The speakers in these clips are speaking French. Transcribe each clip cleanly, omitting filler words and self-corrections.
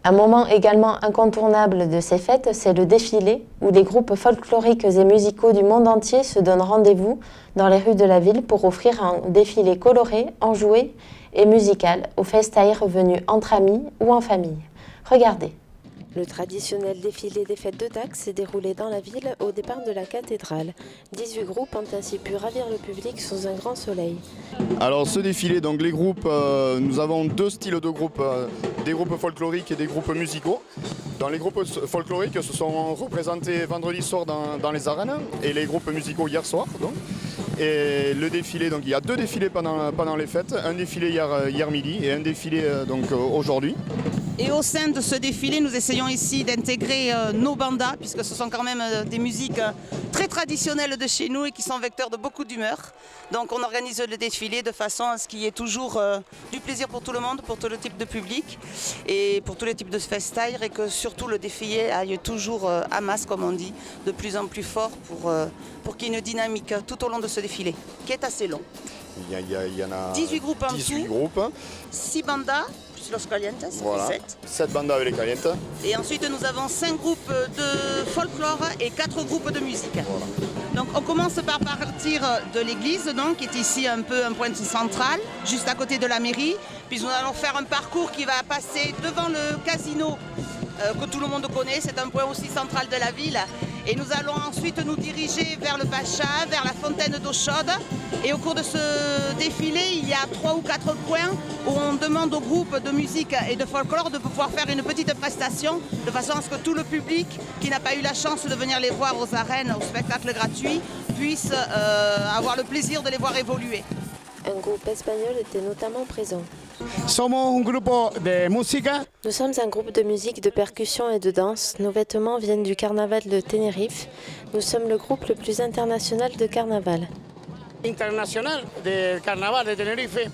Un moment également incontournable de ces fêtes, c'est le défilé, où les groupes folkloriques et musicaux du monde entier se donnent rendez-vous dans les rues de la ville pour offrir un défilé coloré, enjoué et musical aux festailles venus entre amis ou en famille. Regardez. Le traditionnel défilé des fêtes de Dax s'est déroulé dans la ville au départ de la cathédrale. 18 groupes ont ainsi pu ravir le public sous un grand soleil. Alors ce défilé, donc les groupes, nous avons deux styles de groupes, des groupes folkloriques et des groupes musicaux. Dans les groupes folkloriques se sont représentés vendredi soir dans les arènes et les groupes musicaux hier soir. Donc. Et le défilé, donc il y a deux défilés pendant les fêtes, un défilé hier midi et un défilé aujourd'hui. Et au sein de ce défilé, nous essayons ici d'intégrer nos bandas, puisque ce sont quand même des musiques très traditionnelles de chez nous et qui sont vecteurs de beaucoup d'humeur. Donc on organise le défilé de façon à ce qu'il y ait toujours du plaisir pour tout le monde, pour tout le type de public et pour tous les types de festailles, et que surtout le défilé aille toujours à masse, comme on dit, de plus en plus fort pour qu'il y ait une dynamique tout au long de ce défilé, qui est assez long. Il y en a 18 groupes en 18 dessous, groupes. 6 bandas, plus Los Calientes, ça Voilà. fait 7 bandas avec les Calientes. Et ensuite nous avons 5 groupes de folklore et 4 groupes de musique. Voilà. Donc on commence par partir de l'église, donc, qui est ici un peu un point central, juste à côté de la mairie. Puis nous allons faire un parcours qui va passer devant le casino que tout le monde connaît, c'est un point aussi central de la ville. Et nous allons ensuite nous diriger vers le Pacha, vers la fontaine d'eau chaude. Et au cours de ce défilé, il y a 3 ou 4 points où on demande aux groupes de musique et de folklore de pouvoir faire une petite prestation de façon à ce que tout le public qui n'a pas eu la chance de venir les voir aux arènes, au spectacle gratuit, puisse avoir le plaisir de les voir évoluer. Un groupe espagnol était notamment présent. Somos un grupo de música. Nous sommes un groupe de musique, de percussion et de danse. Nos vêtements viennent du carnaval de Tenerife. Nous sommes le groupe le plus international de carnaval. Internacional del Carnaval de Tenerife.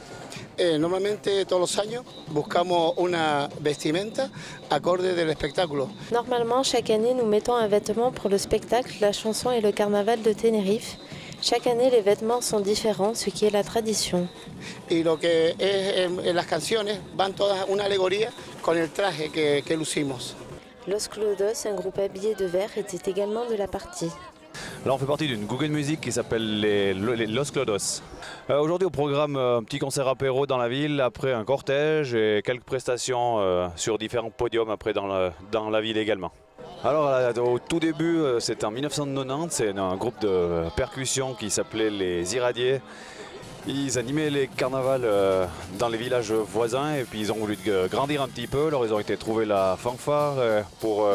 Normalmente todos los años buscamos una vestimenta acorde del espectáculo. Normalement, chaque année, nous mettons un vêtement pour le spectacle, la chanson et le carnaval de Tenerife. Chaque année, les vêtements sont différents, ce qui est la tradition. Y lo que es en las canciones van todas una alegoría con el traje que lucimos. Los Clodos, un groupe habillé de vert, était également de la partie. Là, on fait partie d'une Google Music qui s'appelle les Los Clodos. Aujourd'hui, au programme, un petit concert apéro dans la ville, après un cortège et quelques prestations sur différents podiums après dans la ville également. Alors, au tout début, c'était en 1990, c'est un groupe de percussion qui s'appelait les Irradiés. Ils animaient les carnavals dans les villages voisins et puis ils ont voulu grandir un petit peu. Alors, ils ont été trouver la fanfare pour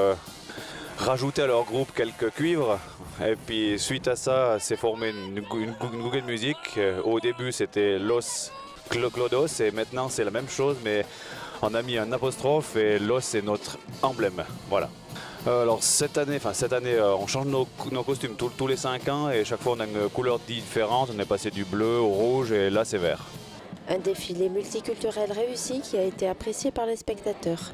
rajouter à leur groupe quelques cuivres. Et puis suite à ça, s'est formé une Google Music. Au début, c'était Los Clodos et maintenant c'est la même chose, mais on a mis un apostrophe et Los c'est notre emblème. Voilà. Alors cette année, on change nos costumes tous les 5 ans et chaque fois on a une couleur différente. On est passé du bleu au rouge et là c'est vert. Un défilé multiculturel réussi qui a été apprécié par les spectateurs.